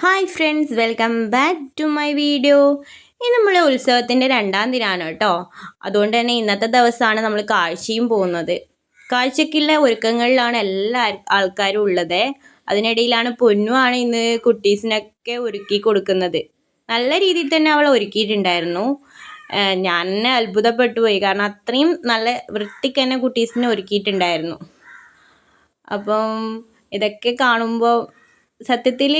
Hi friends, welcome back to my video. ഇന്ന് നമ്മൾ ഉത്സവത്തിൻ്റെ 2ാം ദിനമാണ് കേട്ടോ. അതുകൊണ്ട് തന്നെ ഇന്നത്തെ ദിവസമാണ് നമ്മൾ കാഴ്ചയും പോകുന്നത്. കാഴ്ചയ്ക്കുള്ള ഒരുക്കങ്ങളിലാണ് എല്ലാ ആൾക്കാരും ഉള്ളത്. അതിനിടയിലാണ് പൊന്നുമാണ് ഇന്ന് കുട്ടീസിനൊക്കെ ഒരുക്കി കൊടുക്കുന്നത്. നല്ല രീതിയിൽ തന്നെ അവൾ ഒരുക്കിയിട്ടുണ്ടായിരുന്നു. ഞാൻ തന്നെ അത്ഭുതപ്പെട്ടു പോയി, കാരണം അത്രയും നല്ല വൃത്തിക്ക് തന്നെ കുട്ടീസിനെ ഒരുക്കിയിട്ടുണ്ടായിരുന്നു. അപ്പം ഇതൊക്കെ കാണുമ്പോൾ സത്യത്തിൽ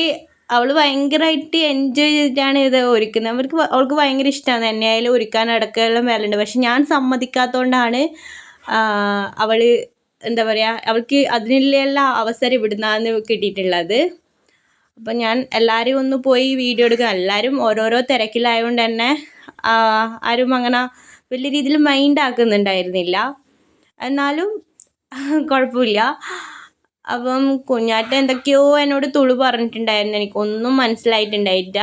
അവൾ ഭയങ്കരമായിട്ട് എൻജോയ് ചെയ്തിട്ടാണ് ഇത് ഒരുക്കുന്നത്. അവൾക്ക് ഭയങ്കര ഇഷ്ടമാണ്. എന്നെയായാലും ഒരുക്കാൻ അടക്കമെല്ലാം വരലുണ്ട്. പക്ഷെ ഞാൻ സമ്മതിക്കാത്തതുകൊണ്ടാണ് അവൾ എന്താ പറയുക, അവൾക്ക് അതിനുള്ള അവസരം ഇവിടുന്നാണ് കിട്ടിയിട്ടുള്ളത്. അപ്പം ഞാൻ എല്ലാവരെയും ഒന്ന് പോയി വീഡിയോ എടുക്കുക. എല്ലാവരും ഓരോരോ തിരക്കിലായതുകൊണ്ട് തന്നെ ആരും അങ്ങനെ വലിയ രീതിയിൽ മൈൻഡ് ആക്കുന്നുണ്ടായിരുന്നില്ല. എന്നാലും കുഴപ്പമില്ല. അപ്പം കുഞ്ഞാറ്റ എന്തൊക്കെയോ എന്നോട് തുളു പറഞ്ഞിട്ടുണ്ടായിരുന്നു. എനിക്കൊന്നും മനസ്സിലായിട്ടുണ്ടായില്ല.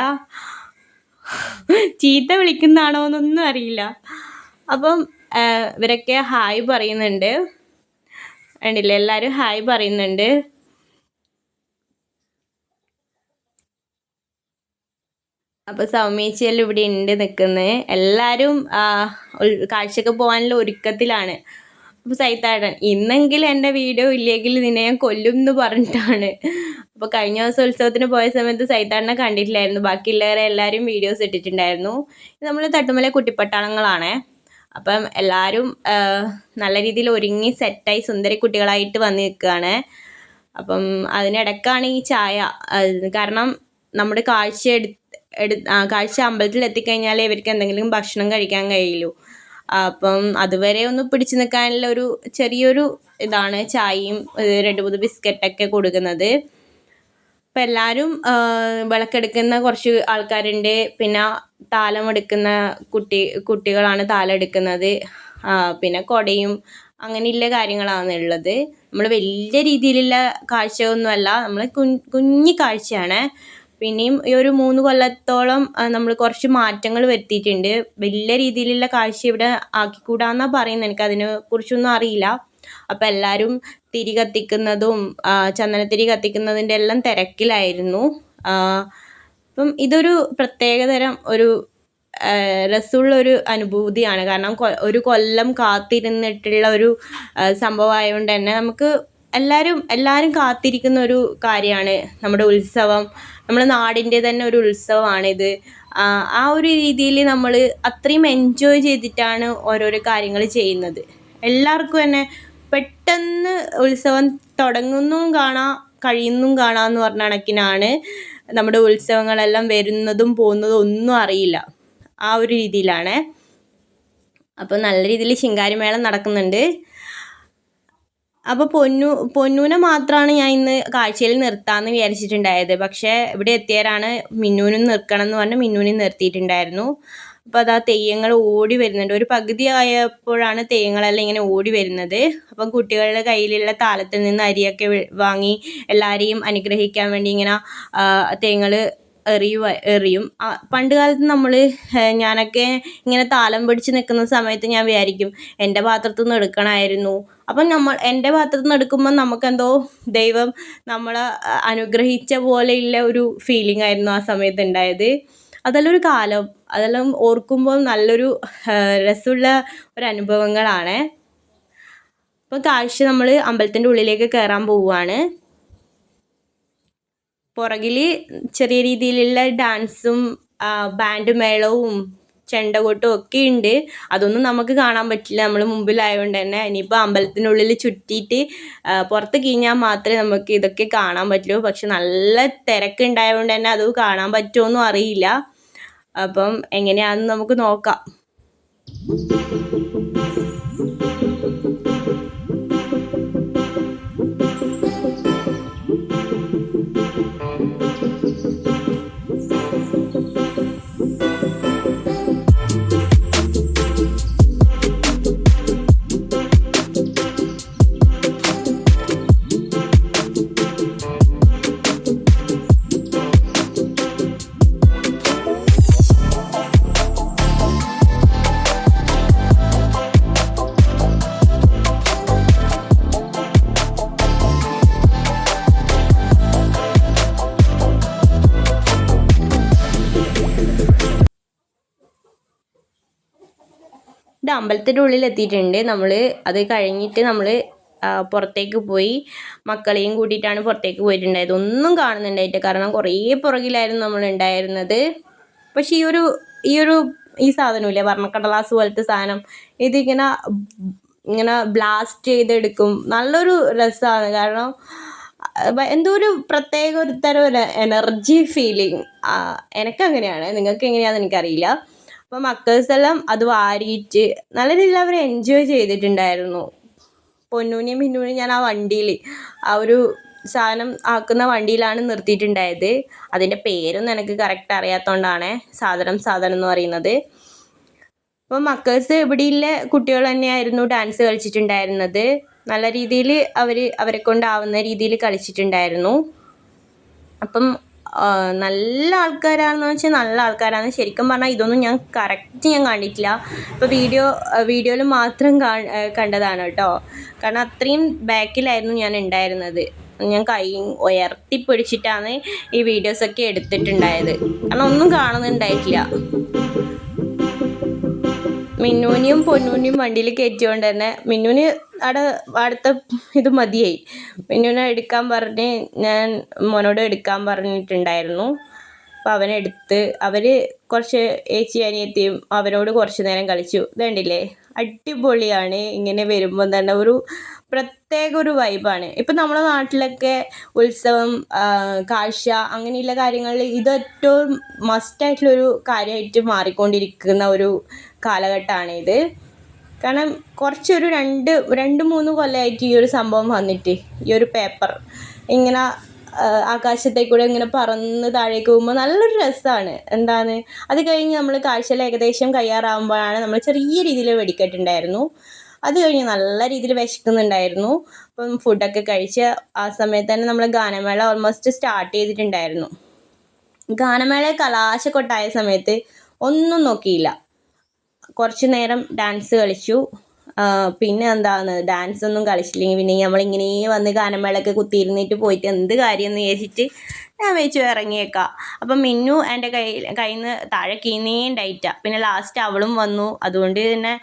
ചീത്ത വിളിക്കുന്നതാണോ എന്നൊന്നും അറിയില്ല. അപ്പം ഇവരൊക്കെ ഹായ് പറയുന്നുണ്ട്. കണ്ടില്ലേ, എല്ലാവരും ഹായ് പറയുന്നുണ്ട്. അപ്പോൾ സൗമ്യേച്ചിയെല്ലാം ഇവിടെ ഉണ്ട് നിൽക്കുന്നത്. എല്ലാവരും കാഴ്ചക്ക് പോകാനുള്ള ഒരുക്കത്തിലാണ്. അപ്പോൾ സൈത്താടൻ, ഇന്നെങ്കിലും എൻ്റെ വീഡിയോ ഇല്ലെങ്കിൽ നിന്നെ ഞാൻ കൊല്ലും എന്ന് പറഞ്ഞിട്ടാണ്. അപ്പോൾ കഴിഞ്ഞ ദിവസം ഉത്സവത്തിന് പോയ സമയത്ത് സൈത്താടനെ കണ്ടിട്ടില്ലായിരുന്നു. ബാക്കിയുള്ളവരെ എല്ലാവരും വീഡിയോസ് ഇട്ടിട്ടുണ്ടായിരുന്നു. ഇത് നമ്മൾ തട്ടുമല കുട്ടിപ്പട്ടാളങ്ങളാണ്. അപ്പം എല്ലാവരും നല്ല രീതിയിൽ ഒരുങ്ങി സെറ്റായി സുന്ദരി കുട്ടികളായിട്ട് വന്ന് നിൽക്കുകയാണ്. അപ്പം അതിനിടക്കാണ് ഈ ചായ. കാരണം നമ്മുടെ കാഴ്ച അമ്പലത്തിൽ എത്തിക്കഴിഞ്ഞാലേ ഇവർക്ക് എന്തെങ്കിലും ഭക്ഷണം കഴിക്കാൻ കഴിയുള്ളൂ. അപ്പം അതുവരെ ഒന്ന് പിടിച്ചു നിൽക്കാനുള്ള ഒരു ചെറിയൊരു ഇതാണ് ചായയും 2-3 ബിസ്ക്കറ്റൊക്കെ കൊടുക്കുന്നത്. അപ്പം എല്ലാവരും വിളക്കെടുക്കുന്ന കുറച്ച് ആൾക്കാരുണ്ട്. പിന്നെ താലമെടുക്കുന്ന കുട്ടികളാണ് താലം എടുക്കുന്നത്. പിന്നെ കൊടയും അങ്ങനെയുള്ള കാര്യങ്ങളാണ് ഉള്ളത്. നമ്മൾ വലിയ രീതിയിലുള്ള കാഴ്ചയൊന്നുമല്ല, നമ്മൾ കുഞ്ഞി കാഴ്ചയാണ്. പിന്നെയും ഈ ഒരു 3 കൊല്ലത്തോളം നമ്മൾ കുറച്ച് മാറ്റങ്ങൾ വരുത്തിയിട്ടുണ്ട്. വലിയ രീതിയിലുള്ള കാഴ്ച ഇവിടെ ആക്കിക്കൂടാന്നാണ് പറയുന്നത്. എനിക്കതിനെ കുറിച്ചൊന്നും അറിയില്ല. അപ്പം എല്ലാവരും തിരി കത്തിക്കുന്നതും ചന്ദനത്തിരി കത്തിക്കുന്നതിൻ്റെ എല്ലാം തിരക്കിലായിരുന്നു. അപ്പം ഇതൊരു പ്രത്യേകതരം ഒരു രസമുള്ളൊരു അനുഭൂതിയാണ്. കാരണം ഒരു കൊല്ലം കാത്തിരുന്നിട്ടുള്ള ഒരു സംഭവമായതുകൊണ്ട് തന്നെ നമുക്ക് എല്ലാവരും കാത്തിരിക്കുന്ന ഒരു കാര്യമാണ് നമ്മുടെ ഉത്സവം. നമ്മുടെ നാടിൻ്റെ തന്നെ ഒരു ഉത്സവമാണിത്. ആ ഒരു രീതിയിൽ നമ്മൾ അത്രയും എൻജോയ് ചെയ്തിട്ടാണ് ഓരോരോ കാര്യങ്ങൾ ചെയ്യുന്നത്. എല്ലാവർക്കും തന്നെ പെട്ടെന്ന് ഉത്സവം തുടങ്ങുന്നതും കാണാം, കഴിയുന്നതും കാണാമെന്ന് പറഞ്ഞ കണക്കിനാണ് നമ്മുടെ ഉത്സവങ്ങളെല്ലാം വരുന്നതും പോകുന്നതും ഒന്നും അറിയില്ല. ആ ഒരു രീതിയിലാണ്. അപ്പോൾ നല്ല രീതിയിൽ ശിങ്കാരിമേളം നടക്കുന്നുണ്ട്. അപ്പോൾ പൊന്നൂനെ മാത്രമാണ് ഞാൻ ഇന്ന് കാഴ്ചയിൽ നിർത്താമെന്ന് വിചാരിച്ചിട്ടുണ്ടായത്. പക്ഷേ ഇവിടെ എത്തിയവരാണ് മിന്നൂനും നിർക്കണം എന്ന് പറഞ്ഞ് മിന്നൂനും നിർത്തിയിട്ടുണ്ടായിരുന്നു. അപ്പോൾ അതാ തെയ്യങ്ങൾ ഓടി വരുന്നുണ്ട്. ഒരു പകുതി ആയപ്പോഴാണ് തെയ്യങ്ങളെല്ലാം ഇങ്ങനെ ഓടി വരുന്നത്. അപ്പം കുട്ടികളുടെ കയ്യിലുള്ള താലത്തിൽ നിന്ന് അരിയൊക്കെ വാങ്ങി എല്ലാവരെയും അനുഗ്രഹിക്കാൻ വേണ്ടി ഇങ്ങനെ തെയ്യങ്ങൾ എറിയും. പണ്ട് കാലത്ത് ഞാനൊക്കെ ഇങ്ങനെ താലം പിടിച്ച് നിൽക്കുന്ന സമയത്ത് ഞാൻ വിചാരിക്കും എൻ്റെ പാത്രത്തിൽ നിന്ന് എടുക്കണമായിരുന്നു. അപ്പം എൻ്റെ പാത്രത്തിൽ നിന്ന് എടുക്കുമ്പോൾ നമുക്കെന്തോ ദൈവം നമ്മളെ അനുഗ്രഹിച്ച പോലെയുള്ള ഒരു ഫീലിംഗ് ആയിരുന്നു ആ സമയത്ത് ഉണ്ടായത്. അതെല്ലാം ഒരു കാലം, അതെല്ലാം ഓർക്കുമ്പോൾ നല്ലൊരു രസമുള്ള ഒരു അനുഭവങ്ങളാണ്. അപ്പോൾ കാഴ്ച നമ്മൾ അമ്പലത്തിൻ്റെ ഉള്ളിലേക്ക് കയറാൻ പോവുകയാണ്. പുറകിൽ ചെറിയ രീതിയിലുള്ള ഡാൻസും ബാൻഡ് മേളവും ചെണ്ടകൊട്ടും ഒക്കെ ഉണ്ട്. അതൊന്നും നമുക്ക് കാണാൻ പറ്റില്ല, നമ്മൾ മുമ്പിലായതുകൊണ്ട് തന്നെ. ഇനിയിപ്പോൾ അമ്പലത്തിനുള്ളിൽ ചുറ്റിയിട്ട് പുറത്ത് കഴിഞ്ഞാൽ മാത്രമേ നമുക്ക് ഇതൊക്കെ കാണാൻ പറ്റുള്ളൂ. പക്ഷെ നല്ല തിരക്കുണ്ടായതുകൊണ്ട് തന്നെ അത് കാണാൻ പറ്റുമോയെന്നും അറിയില്ല. അപ്പം എങ്ങനെയാണെന്ന് നമുക്ക് നോക്കാം. ഇത് അമ്പലത്തിൻ്റെ ഉള്ളിൽ എത്തിയിട്ടുണ്ട് നമ്മൾ. അത് കഴിഞ്ഞിട്ട് നമ്മൾ പുറത്തേക്ക് പോയി. മക്കളെയും കൂട്ടിയിട്ടാണ് പുറത്തേക്ക് പോയിട്ടുണ്ടായത്. ഒന്നും കാണുന്നുണ്ടായിട്ട്, കാരണം കുറേ പുറകിലായിരുന്നു നമ്മൾ ഉണ്ടായിരുന്നത്. പക്ഷേ ഈ സാധനമില്ലേ, വർണ്ണക്കടലാസ് പോലത്തെ സാധനം, ഇതിങ്ങനെ ബ്ലാസ്റ്റ് ചെയ്തെടുക്കും. നല്ലൊരു രസമാണ്. കാരണം എന്തോ ഒരു പ്രത്യേക ഒരു തരം ഒരു എനർജി ഫീലിംഗ് എനിക്കങ്ങനെയാണ്. നിങ്ങൾക്ക് എങ്ങനെയാണെന്ന് എനിക്കറിയില്ല. അപ്പോൾ മക്കൾസെല്ലാം അത് വാരിയിട്ട് നല്ല രീതിയിൽ അവർ എൻജോയ് ചെയ്തിട്ടുണ്ടായിരുന്നു. പൊന്നൂനെയും മിന്നൂനെയും ഞാൻ ആ വണ്ടിയിൽ, ആ ഒരു സാധനം ആക്കുന്ന വണ്ടിയിലാണ് നിർത്തിയിട്ടുണ്ടായത്. അതിൻ്റെ പേരൊന്നും എനിക്ക് കറക്റ്റ് അറിയാത്തതുകൊണ്ടാണ് സാധനം എന്ന് പറയുന്നത്. അപ്പോൾ മക്കേഴ്സ് ഇവിടെയുള്ള കുട്ടികൾ തന്നെയായിരുന്നു ഡാൻസ് കളിച്ചിട്ടുണ്ടായിരുന്നത്. നല്ല രീതിയിൽ അവരെ കൊണ്ടാവുന്ന രീതിയിൽ കളിച്ചിട്ടുണ്ടായിരുന്നു. അപ്പം നല്ല ആൾക്കാരാണെന്ന് വെച്ചാൽ നല്ല ആൾക്കാരാണ്. ശരിക്കും പറഞ്ഞാൽ ഇതൊന്നും ഞാൻ കണ്ടിട്ടില്ല. ഇപ്പോൾ വീഡിയോയിൽ മാത്രം കണ്ടതാണ് കേട്ടോ. കാരണം അത്രയും ബാക്കിലായിരുന്നു ഞാൻ ഉണ്ടായിരുന്നത്. ഞാൻ കൈ ഉയർത്തിപ്പിടിച്ചിട്ടാണ് ഈ വീഡിയോസൊക്കെ എടുത്തിട്ടുണ്ടായത്. കാരണം ഒന്നും കാണുന്നുണ്ടായിട്ടില്ല. മിന്നൂനെയും പൊന്നൂനെയും വണ്ടിയിൽ കയറ്റിക്കൊണ്ട് തന്നെ മിന്നൂന് അടുത്ത ഇത് മതിയായി. മിന്നൂനെ എടുക്കാൻ പറഞ്ഞ് ഞാൻ മോനോട് എടുക്കാൻ പറഞ്ഞിട്ടുണ്ടായിരുന്നു. അപ്പോൾ അവനെടുത്ത് അവർ കുറച്ച് ഏച്ചി അനിയത്തിയും അവരോട് കുറച്ച് നേരം കളിച്ചു. ഇതുണ്ടില്ലേ, അടിപൊളിയാണ്. ഇങ്ങനെ വരുമ്പോൾ തന്നെ ഒരു പ്രത്യേക ഒരു വൈബാണ്. ഇപ്പം നമ്മുടെ നാട്ടിലൊക്കെ ഉത്സവം, കാഴ്ച അങ്ങനെയുള്ള കാര്യങ്ങളിൽ ഇത് ഏറ്റവും മസ്റ്റായിട്ടുള്ളൊരു കാര്യമായിട്ട് മാറിക്കൊണ്ടിരിക്കുന്ന ഒരു കാലഘട്ടമാണ് ഇത്. കാരണം കുറച്ചൊരു 2-3 കൊല്ലമായിട്ട് ഈ ഒരു സംഭവം വന്നിട്ട്, ഈ ഒരു പേപ്പർ ഇങ്ങനെ ആകാശത്തേക്കൂടെ ഇങ്ങനെ പറന്ന് താഴേക്ക് പോകുമ്പോൾ നല്ലൊരു രസമാണ്. അത് കഴിഞ്ഞ് നമ്മൾ കാഴ്ചയിൽ ഏകദേശം കഴിയാറാകുമ്പോഴാണ് നമ്മൾ ചെറിയ രീതിയിൽ വെടിക്കെട്ടുണ്ടായിരുന്നു. അത് കഴിഞ്ഞ് നല്ല രീതിയിൽ വിശക്കുന്നുണ്ടായിരുന്നു. അപ്പം ഫുഡൊക്കെ കഴിച്ച് ആ സമയത്ത് തന്നെ നമ്മൾ ഗാനമേള ഓൾമോസ്റ്റ് സ്റ്റാർട്ട് ചെയ്തിട്ടുണ്ടായിരുന്നു. ഗാനമേള കലാശക്കൊട്ടായ സമയത്ത് ഒന്നും നോക്കിയില്ല. കുറച്ച് നേരം ഡാൻസ് കളിച്ചു. പിന്നെ ഡാൻസ് ഒന്നും കളിച്ചില്ലെങ്കിൽ പിന്നെ നമ്മളിങ്ങനെ വന്ന് ഗാനമേളയൊക്കെ കുത്തിയിരുന്നിട്ട് പോയിട്ട് എന്ത് കാര്യമെന്ന് വിചാരിച്ചിട്ട് ഞാൻ വെച്ചു ഇറങ്ങിയേക്കാം. അപ്പം മിന്നു എൻ്റെ കയ്യിൽ നിന്ന് താഴെ കീന്നേണ്ടായിട്ടാണ്. പിന്നെ ലാസ്റ്റ് അവളും വന്നു. അതുകൊണ്ട് തന്നെ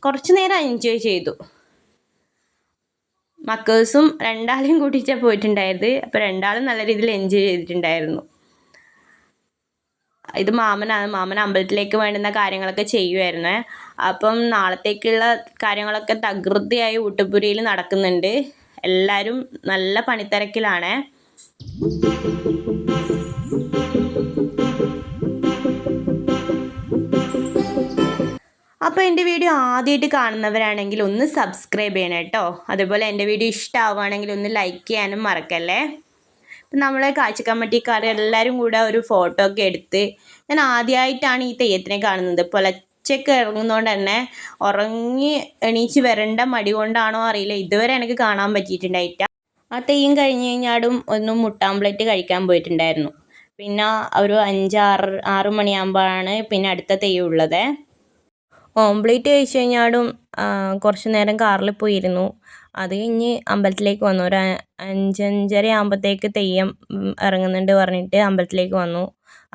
കുറച്ച് നേരം എൻജോയ് ചെയ്തു. മക്കേഴ്സും രണ്ടാളെയും കൂട്ടിയിട്ടാണ് പോയിട്ടുണ്ടായത്. അപ്പോൾ രണ്ടാളും നല്ല രീതിയിൽ എൻജോയ് ചെയ്തിട്ടുണ്ടായിരുന്നു. ഇത് മാമൻ അമ്പലത്തിലേക്ക് വേണ്ടുന്ന കാര്യങ്ങളൊക്കെ ചെയ്യുമായിരുന്നേ. അപ്പം നാളത്തേക്കുള്ള കാര്യങ്ങളൊക്കെ തകൃതിയായി ഊട്ടുപുരയിൽ നടക്കുന്നുണ്ട്. എല്ലാവരും നല്ല പണിത്തിരക്കിലാണ്. അപ്പോൾ എൻ്റെ വീഡിയോ ആദ്യമായിട്ട് കാണുന്നവരാണെങ്കിൽ ഒന്ന് സബ്സ്ക്രൈബ് ചെയ്യണം കേട്ടോ. അതുപോലെ എൻ്റെ വീഡിയോ ഇഷ്ടമാവുകയാണെങ്കിൽ ഒന്ന് ലൈക്ക് ചെയ്യാനും മറക്കല്ലേ. ഇപ്പം നമ്മളെ കാഴ്ച കമ്മിറ്റിക്കാർ എല്ലാവരും കൂടെ ഒരു ഫോട്ടോ ഒക്കെ എടുത്ത്, ഞാൻ ആദ്യമായിട്ടാണ് ഈ തെയ്യത്തിനെ കാണുന്നത്. പുലച്ചൊക്കെ ഇറങ്ങുന്നതുകൊണ്ട് തന്നെ ഉറങ്ങി എണീച്ച് വരേണ്ട മടി കൊണ്ടാണോ അറിയില്ല, ഇതുവരെ എനിക്ക് കാണാൻ പറ്റിയിട്ടുണ്ടായിട്ട. ആ തെയ്യം കഴിഞ്ഞ് കഴിഞ്ഞാടും ഒന്ന് മുട്ടാമ്പ്ലേറ്റ് കഴിക്കാൻ പോയിട്ടുണ്ടായിരുന്നു. പിന്നെ ഒരു 5-6 മണിയാകുമ്പോഴാണ് പിന്നെ അടുത്ത തെയ്യം ഉള്ളത്. ഓംപ്ലേറ്റ് കഴിച്ച് കഴിഞ്ഞാടും കുറച്ച് നേരം കാറിൽ പോയിരുന്നു. അത് കഴിഞ്ഞ് അമ്പലത്തിലേക്ക് വന്നു. ഒരു 5-5:30 ആകുമ്പോഴത്തേക്ക് തെയ്യം ഇറങ്ങുന്നുണ്ട് പറഞ്ഞിട്ട് അമ്പലത്തിലേക്ക് വന്നു.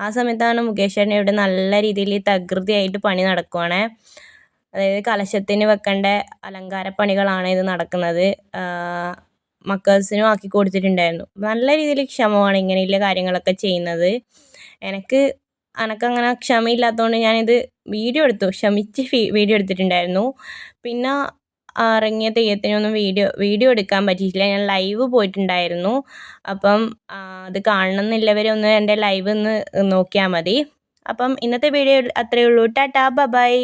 ആ സമയത്താണ് മുകേഷ് ചേട്ടൻ ഇവിടെ നല്ല രീതിയിൽ തകൃതിയായിട്ട് പണി നടക്കുവാണ്. അതായത് കലശത്തിന് വെക്കേണ്ട അലങ്കാരപ്പണികളാണ് ഇത് നടക്കുന്നത്. മക്കേഴ്സിനും ആക്കി കൊടുത്തിട്ടുണ്ടായിരുന്നു. നല്ല രീതിയിൽ ക്ഷമമാണ് ഇങ്ങനെയുള്ള കാര്യങ്ങളൊക്കെ ചെയ്യുന്നത്. എനക്കങ്ങനെ ക്ഷമയില്ലാത്തതുകൊണ്ട് ഞാനിത് ക്ഷമിച്ച് വീഡിയോ എടുത്തിട്ടുണ്ടായിരുന്നു. പിന്നെ ഇറങ്ങിയ തെയ്യത്തിനൊന്നും വീഡിയോ എടുക്കാൻ പറ്റിയിട്ടില്ല. ഞാൻ ലൈവ് പോയിട്ടുണ്ടായിരുന്നു. അപ്പം അത് കാണണമെന്നില്ലവരൊന്ന് എൻ്റെ ലൈവ് ഒന്ന് നോക്കിയാൽ മതി. അപ്പം ഇന്നത്തെ വീഡിയോ അത്രയേ ഉള്ളൂ. ടാറ്റാ, ബൈ.